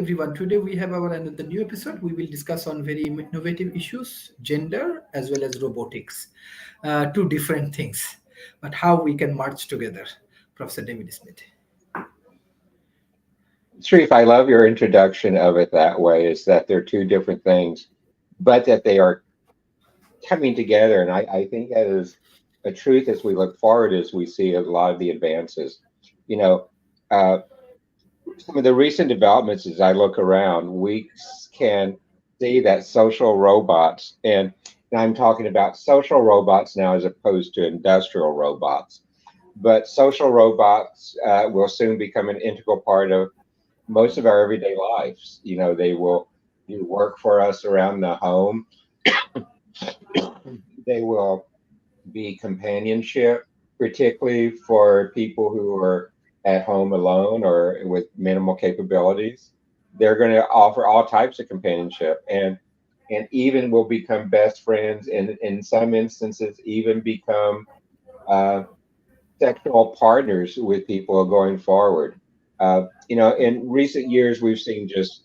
everyone. Today we have our another new episode. We will discuss on very innovative issues, gender as well as robotics. Two different things, but how we can merge together. Professor David Smith. Sharif, I love your introduction of it that way, is that they're two different things, but that they are coming together. And I think that is a truth as we look forward, as we see a lot of the advances. You know, uh, some of the recent developments as I look around, we can see that social robots, and I'm talking about social robots now as opposed to industrial robots, but social robots will soon become an integral part of most of our everyday lives. They will do work for us around the home. They will be companionship, particularly for people who are at home alone or with minimal capabilities. They're going to offer all types of companionship, and even will become best friends, and in some instances even become uh, sexual partners with people going forward. In recent years, we've seen just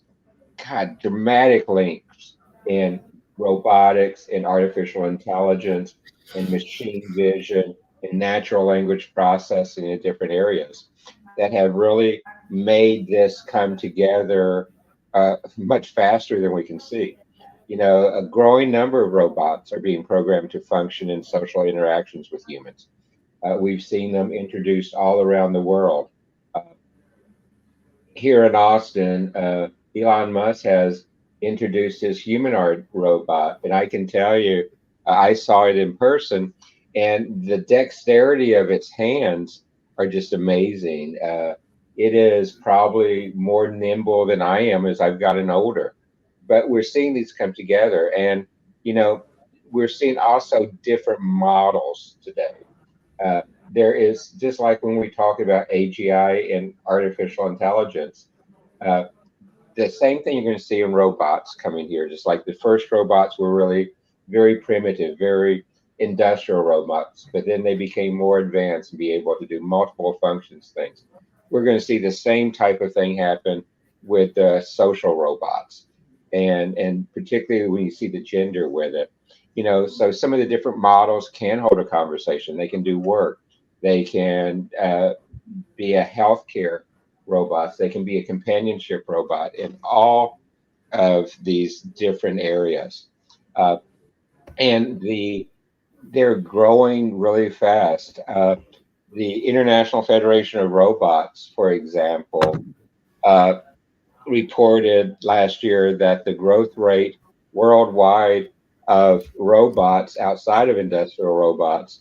dramatic links in robotics and artificial intelligence and machine vision and natural language processing in different areas that have really made this come together much faster than we can see. A growing number of robots are being programmed to function in social interactions with humans. We've seen them introduced all around the world. Uh, Here in Austin, Elon Musk has introduced his humanoid robot, and I can tell you, I saw it in person, and the dexterity of its hands are just amazing. It is probably more nimble than I am as I've gotten older, but we're seeing these come together, and you know, we're seeing also different models today. There is, just like when we talk about AGI and artificial intelligence, uh, the same thing you're going to see in robots coming here. Just like the first robots were really very primitive, very industrial robots, but then they became more advanced and be able to do multiple functions things. We're going to see the same type of thing happen with social robots, and particularly when you see the gender with it. So some of the different models can hold a conversation. They can do work. They can be a healthcare robots. They can be a companionship robot in all of these different areas. Uh, and they're growing really fast. The International Federation of Robots, for example, uh, reported last year that the growth rate worldwide of robots outside of industrial robots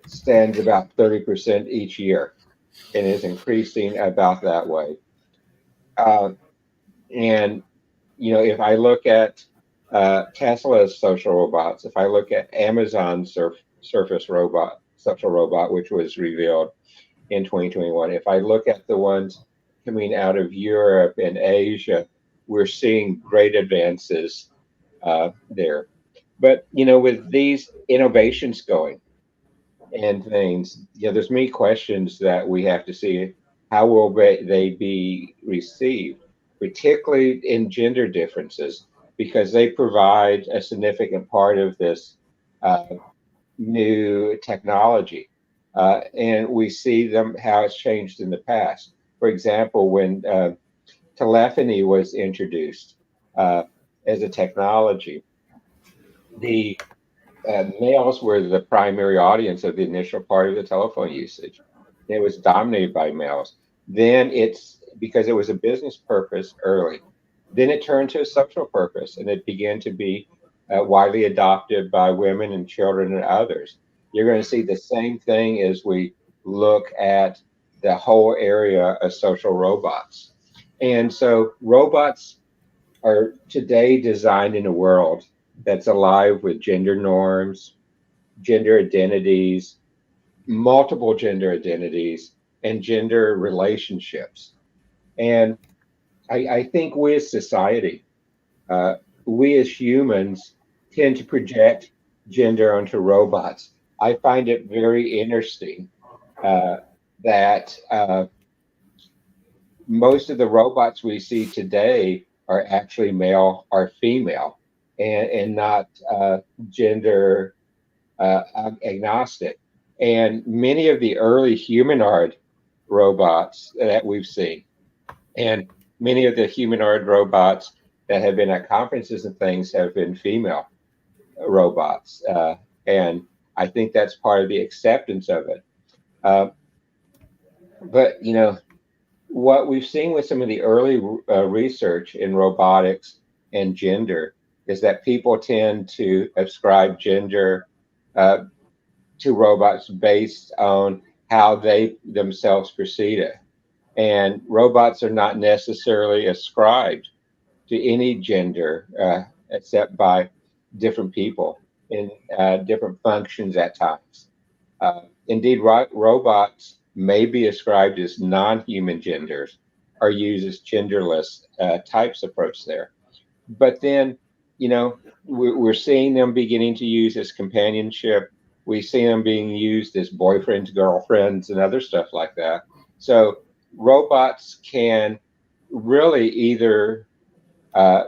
stands about 30% each year and is increasing about that way. Uh, and if I look at Tesla's social robots, if I look at Amazon's Surface robot, social robot, which was revealed in 2021, if I look at the ones coming out of Europe and Asia, we're seeing great advances there. But with these innovations going and things, there's many questions that we have to see. How will they be received, particularly in gender differences, because they provide a significant part of this uh, new technology. And we see them how it's changed in the past. For example, when telephony was introduced uh, as a technology, the males were the primary audience of the initial part of the telephone usage. It was dominated by males. Then it's because it was a business purpose early. Then it turned to a social purpose, and it began to be widely adopted by women and children and others. You're going to see the same thing as we look at the whole area of social robots. And so robots are today designed in a world that's alive with gender norms, gender identities, multiple gender identities, and gender relationships. And I think we as society, uh, we as humans tend to project gender onto robots. I find it very interesting uh, that most of the robots we see today are actually male or female, and not gender agnostic. And many of the early humanoid robots that we've seen, and many of the humanoid robots that have been at conferences and things have been female robots. And I think that's part of the acceptance of it. Uh, but, what we've seen with some of the early research in robotics and gender is that people tend to ascribe gender uh, to robots based on how they themselves perceive it. And robots are not necessarily ascribed to any gender except by different people in different functions at times. Indeed, robots may be ascribed as non human genders or use as genderless types approach there. But then, we're seeing them beginning to use as companionship. We see them being used as boyfriends, girlfriends, and other stuff like that. So robots can really either uh,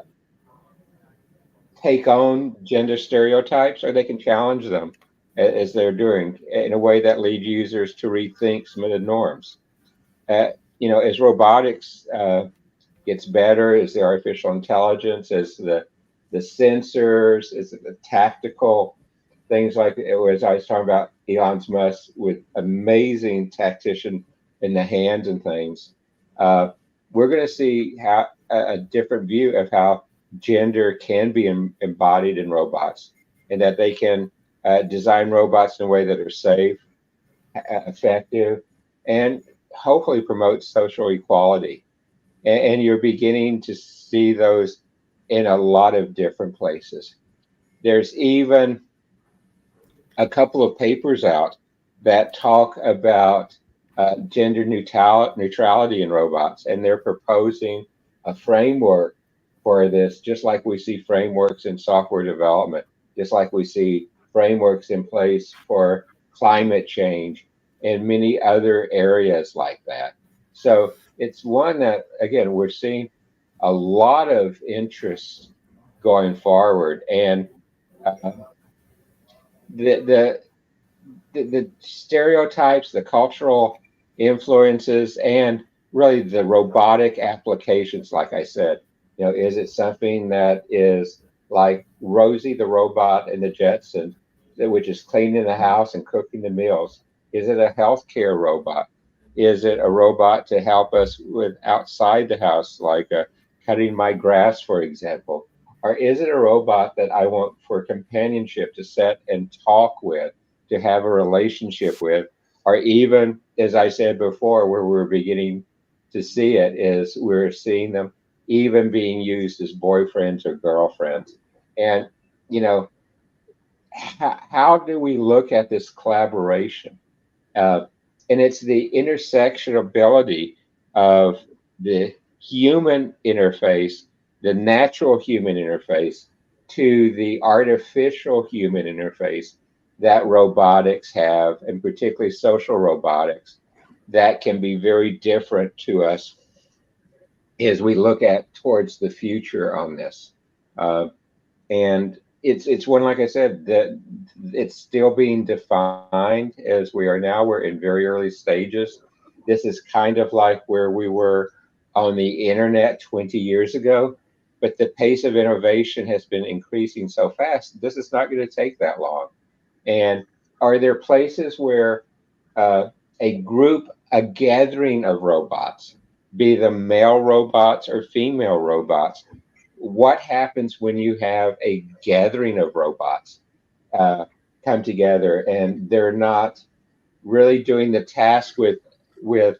take on gender stereotypes or they can challenge them as they're doing in a way that leads users to rethink some of the norms. As robotics gets better, as the artificial intelligence, as the sensors, as the tactical things like as I was talking about Elon's Musk with amazing tactician in the hands and things. Uh, we're going to see how a different view of how gender can be embodied in robots, and that they can design robots in a way that are safe, effective, and hopefully promote social equality. And you're beginning to see those in a lot of different places. There's even a couple of papers out that talk about gender neutrality in robots, and they're proposing a framework for this, just like we see frameworks in software development, just like we see frameworks in place for climate change and many other areas like that. So it's one that, again, we're seeing a lot of interest going forward, and uh, the the the stereotypes, the cultural influences, and really the robotic applications, like I said. Is it something that is like Rosie the robot in the Jetsons, which is cleaning the house and cooking the meals? Is it a healthcare robot? Is it a robot to help us with outside the house, like cutting my grass, for example? Or is it a robot that I want for companionship to sit and talk with, to have a relationship with, or even, as I said before, where we're beginning to see it, is we're seeing them even being used as boyfriends or girlfriends. And, you know, how do we look at this collaboration? Uh, and it's the intersectionability of the human interface, the natural human interface, to the artificial human interface that robotics have, and particularly social robotics, that can be very different to us as we look at towards the future on this. Uh, and it's one, like I said, that it's still being defined as we are now. We're in very early stages. This is kind of like where we were on the internet 20 years ago, but the pace of innovation has been increasing so fast. This is not going to take that long. And are there places where uh, a gathering of robots, be them male robots or female robots, what happens when you have a gathering of robots uh, come together and they're not really doing the task with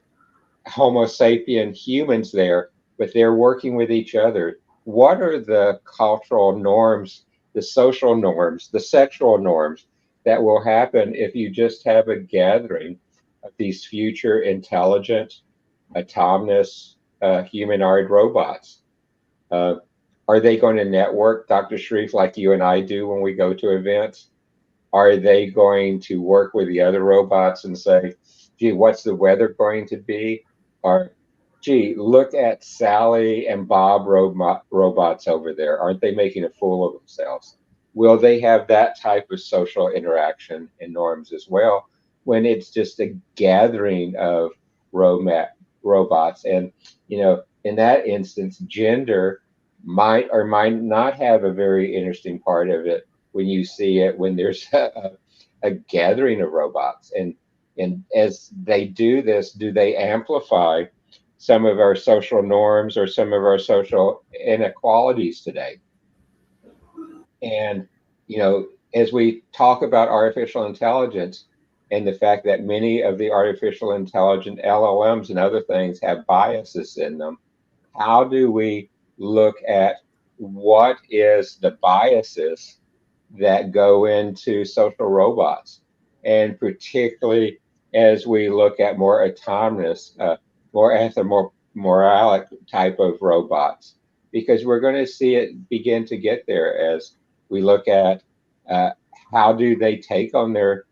Homo sapien humans there, but they're working with each other? What are the cultural norms, the social norms, the sexual norms that will happen if you just have a gathering of these future intelligent, autonomous, humanoid robots? Uh, are they going to network, Dr. Sharif, like you and I do when we go to events? Are they going to work with the other robots and say, gee, what's the weather going to be? Or gee, look at Sally and Bob robots over there. Aren't they making a fool of themselves? Will they have that type of social interaction and norms as well when it's just a gathering of robot robots? And, in that instance, gender might or might not have a very interesting part of it when you see it when there's a gathering of robots. And as they do this, do they amplify some of our social norms or some of our social inequalities today? And, you know, as we talk about artificial intelligence and the fact that many of the artificial intelligent LLMs and other things have biases in them, how do we look at what is the biases that go into social robots, and particularly as we look at more autonomous, more moralic type of robots, because we're going to see it begin to get there as we look at uh, how do they take on their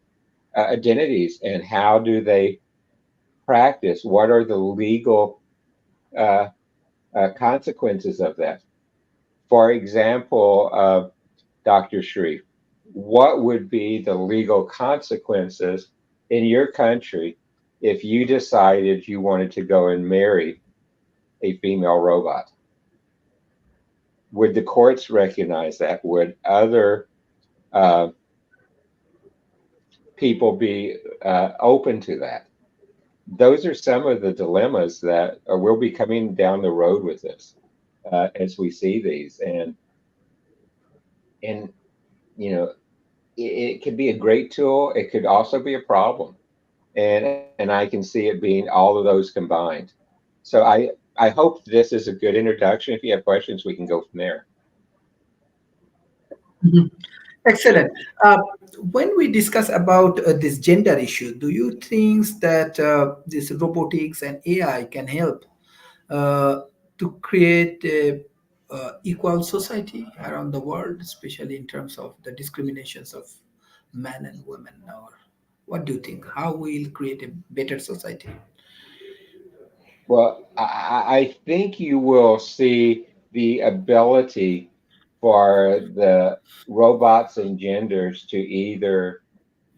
identities and how do they practice? What are the legal uh, consequences of that? For example, Dr. Shreve, what would be the legal consequences in your country if you decided you wanted to go and marry a female robot? Would the courts recognize that? Would other uh, people be open to that? Those are some of the dilemmas that will be coming down the road with this as we see these. And you know, it could be a great tool. It could also be a problem, and I can see it being all of those combined. So I hope this is a good introduction. If you have questions, we can go from there. Mhm. Excellent. When we discuss about this gender issue, do you think that this robotics and AI can help to create a equal society around the world, especially in terms of the discriminations of men and women? Or what do you think? How we'll create a better society? Well, I think you will see the ability for the robots and genders to either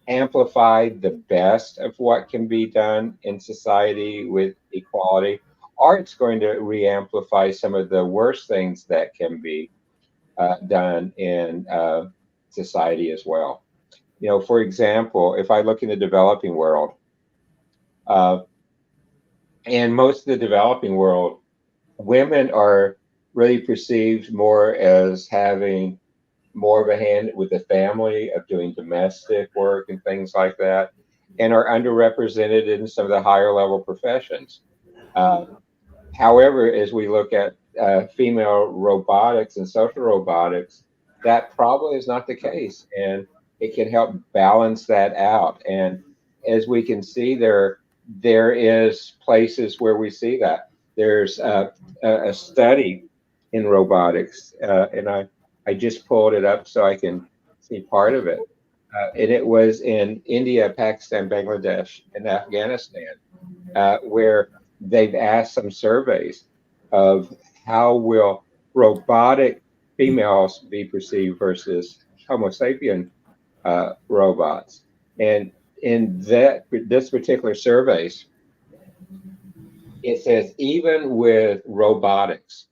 amplify the best of what can be done in society with equality, or it's going to re-amplify some of the worst things that can be done in society as well. For example, if I look in the developing world, uh, and most of the developing world, women are really perceived more as having more of a hand with the family, of doing domestic work and things like that, and are underrepresented in some of the higher level professions. Uh, However, as we look at female robotics and social robotics, that probably is not the case, and it can help balance that out. And as we can see, there is places where we see that. There's a study in robotics, and I just pulled it up so I can see part of it, and it was in India, Pakistan, Bangladesh, and Afghanistan, where they've asked some surveys of how will robotic females be perceived versus Homo sapien robots. And in this particular surveys, it says even with robotics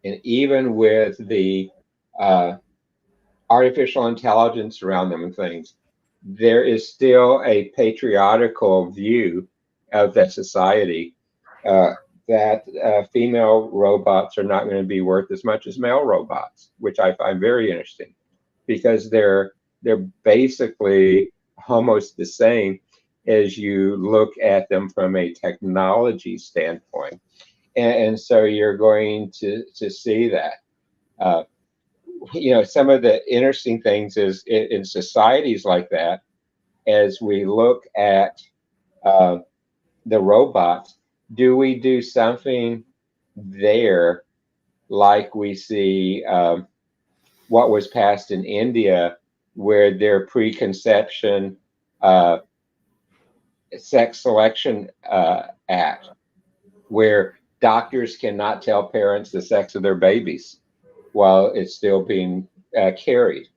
and even with the uh, artificial intelligence around them and things, there is still a patriarchal view of that society, uh, that female robots are not going to be worth as much as male robots, which I find very interesting because they're basically almost the same as you look at them from a technology standpoint, and so you're going to see that. Uh, some of the interesting things is in societies like that, as we look at uh, the robots, do we do something there like we see what was passed in India, where their preconception sex selection act, where doctors cannot tell parents the sex of their babies while it's still being carried.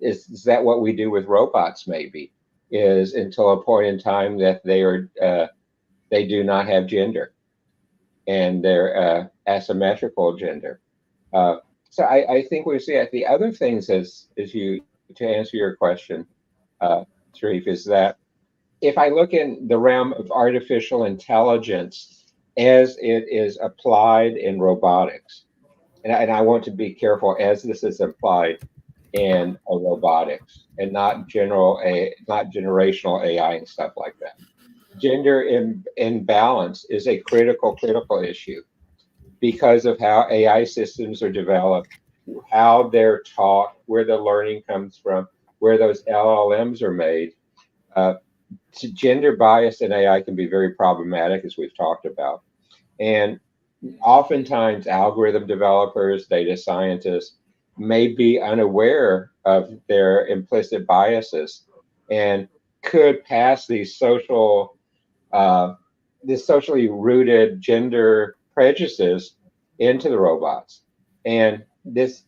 Is that what we do with robots? Maybe is until a point in time that they do not have gender and they're asymmetrical gender. Uh, so I think we see that the other things as you to answer your question, uh, Sharif, is that if I look in the realm of artificial intelligence as it is applied in robotics, and I want to be careful as this is applied in robotics and not generational AI and stuff like that. Gender imbalance is a critical issue because of how AI systems are developed, how they're taught, where the learning comes from, where those LLMs are made. Uh, Gender bias in AI can be very problematic, as we've talked about. And oftentimes, algorithm developers, data scientists may be unaware of their implicit biases and could pass uh, these socially rooted gender prejudices into the robots. And this,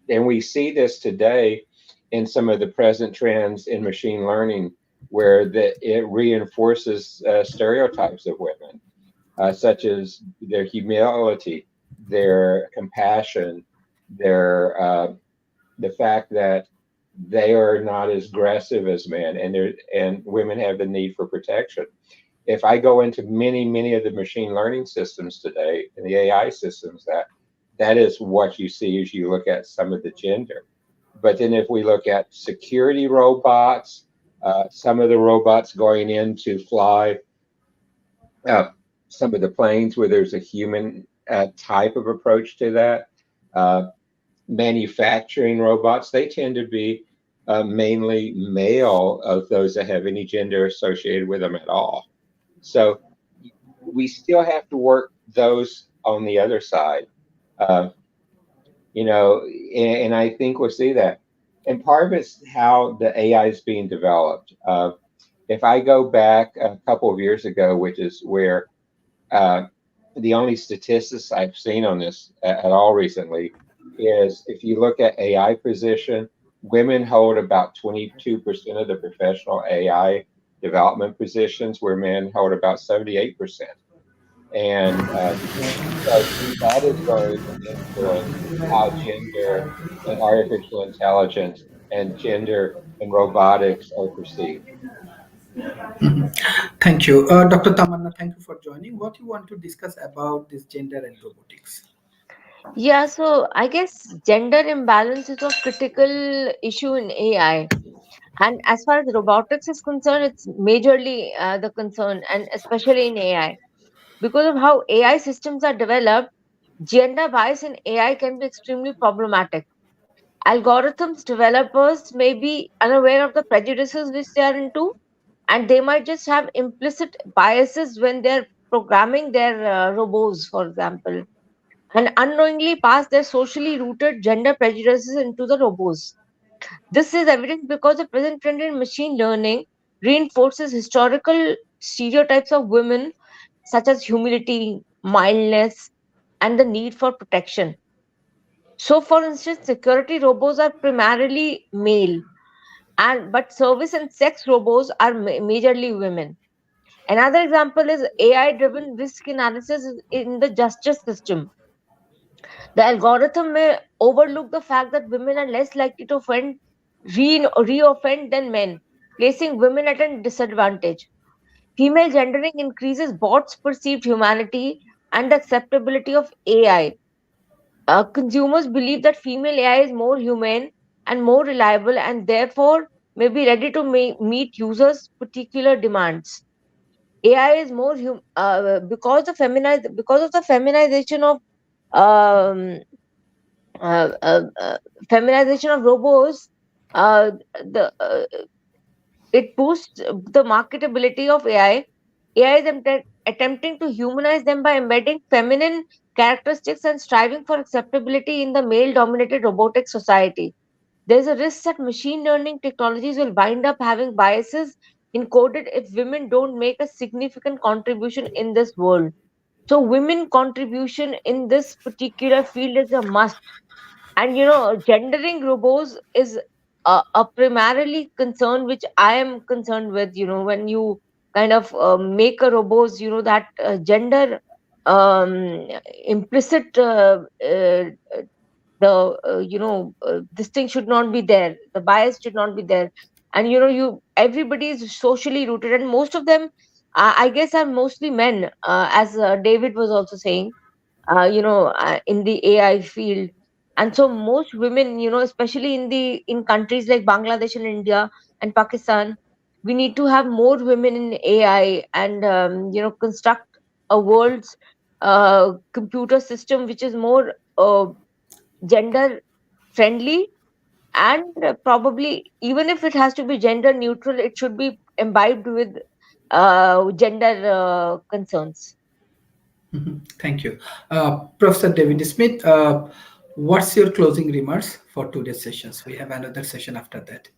and we see this today in some of the present trends in machine learning, where it reinforces stereotypes of women, such as their humility, their compassion, their the fact that they are not as aggressive as men, and women have the need for protection. If I go into many of the machine learning systems today and the AI systems, that is what you see as you look at some of the gender. But then if we look at security robots, some of the robots going in to fly uh, some of the planes where there's a human type of approach to that. Uh, Manufacturing robots, they tend to be mainly male of those that have any gender associated with them at all. So we still have to work those on the other side. Uh, and I think we'll see that. And part of it's how the AI is being developed. If I go back a couple of years ago, which is where uh, the only statistics I've seen on this at all recently is if you look at AI position, women hold about 22% of the professional AI development positions, where men hold about 78%. And so that is going to influence how gender and artificial intelligence and gender and robotics are perceived. Thank you. Dr. Tamanna, thank you for joining. What you want to discuss about this gender and robotics? Yeah, so I guess gender imbalance is a critical issue in AI. And as far as robotics is concerned, it's majorly the concern, and especially in AI. Because of how AI systems are developed, gender bias in AI can be extremely problematic. Algorithms developers may be unaware of the prejudices which they are into, and they might just have implicit biases when they're programming their robots, for example, and unknowingly pass their socially rooted gender prejudices into the robots. This is evident because the present trend in machine learning reinforces historical stereotypes of women, such as humility, mildness, and the need for protection. So, for instance, security robots are primarily male, and but service and sex robots are majorly women. Another example is AI-driven risk analysis in the justice system. The algorithm may overlook the fact that women are less likely to re-offend than men, placing women at a disadvantage. Female gendering increases bots' perceived humanity and the acceptability of AI. Consumers believe that female AI is more humane and more reliable, and therefore may be ready to meet users' particular demands. AI is more because of the feminization of um, uh, uh, uh, robots. The It boosts the marketability of AI. AI is attempting to humanize them by embedding feminine characteristics and striving for acceptability in the male-dominated robotic society. There is a risk that machine learning technologies will wind up having biases encoded if women don't make a significant contribution in this world. So women contribution in this particular field is a must. And gendering robots is a primarily concern which I am concerned with. When you kind of make a robots, that gender implicit the this thing should not be there, the bias should not be there. And you everybody is socially rooted, and most of them, I guess, are mostly men, as David was also saying, in the AI field. And so most women, especially in countries like Bangladesh and India and Pakistan, we need to have more women in AI, and construct a world's computer system which is more gender friendly. And probably, even if it has to be gender neutral, it should be imbibed with gender concerns. Thank you. Professor David Smith, what's your closing remarks for today's sessions? We have another session after that.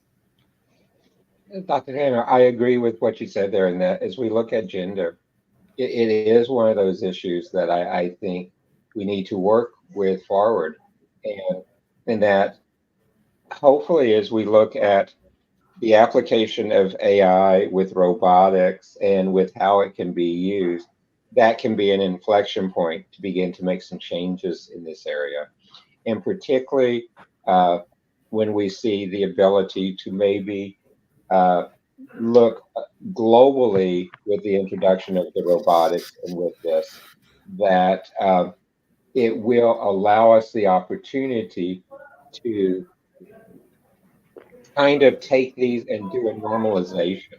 Dr. Tanner, I agree with what you said there, in that as we look at gender, it is one of those issues that I think we need to work with forward. And in that, hopefully, as we look at the application of AI with robotics and with how it can be used, that can be an inflection point to begin to make some changes in this area. And particularly uh, when we see the ability to maybe uh, look globally with the introduction of the robotics and with this, that it will allow us the opportunity to kind of take these and do a normalization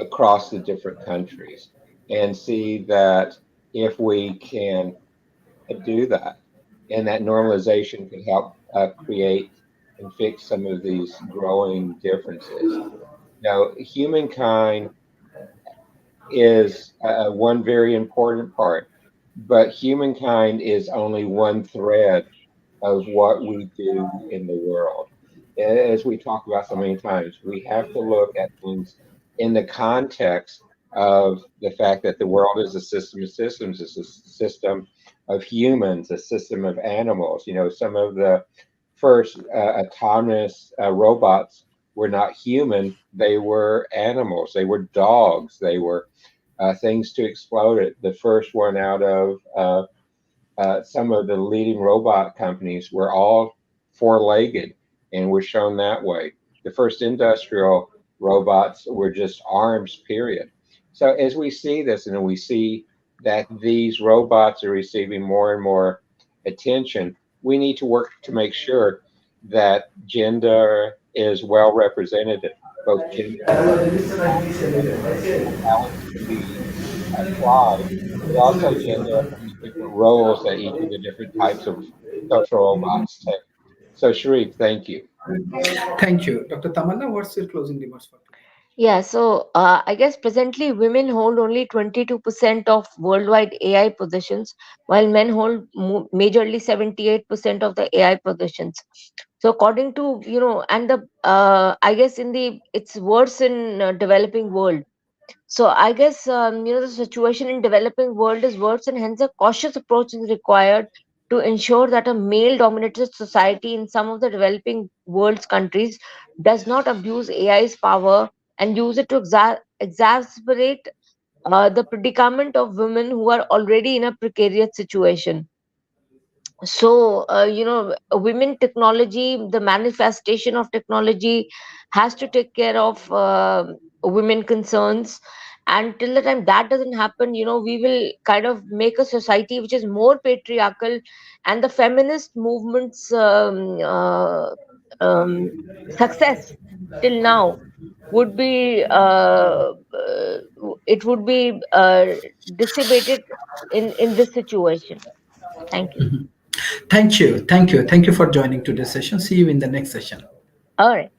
across the different countries and see that if we can do that, and that normalization can help create and fix some of these growing differences. Now, humankind is one very important part, but humankind is only one thread of what we do in the world. As we talk about so many times, we have to look at things in the context of the fact that the world is a system of systems, it's a system of humans, a system of animals. Some of the first autonomous robots were not human, they were animals, they were dogs, they were things to explode it. The first one out of some of the leading robot companies were all four-legged and were shown that way. The first industrial robots were just arms, period. So as we see this, and we see that these robots are receiving more and more attention, we need to work to make sure that gender is well represented, both gender how it can be applied, but also gender from the different roles that each of the different types of social robots take. So, Sharif, thank you. Thank you. Dr. Tamanna, what's your closing remarks for today? Yeah, so I guess presently women hold only 22% of worldwide AI positions, while men hold majorly 78% of the AI positions. So according to, and the I guess it's worse in developing world. So I guess the situation in developing world is worse, and hence a cautious approach is required to ensure that a male-dominated society in some of the developing world's countries does not abuse AI's power and use it to exacerbate the predicament of women who are already in a precarious situation. So women technology, the manifestation of technology, has to take care of women concerns. And till the time that doesn't happen, we will kind of make a society which is more patriarchal. And the feminist movements um, success till now would be it would be dissipated in this situation. Thank you. Thank you. Thank you. Thank you for joining today's session. See you in the next session. All right.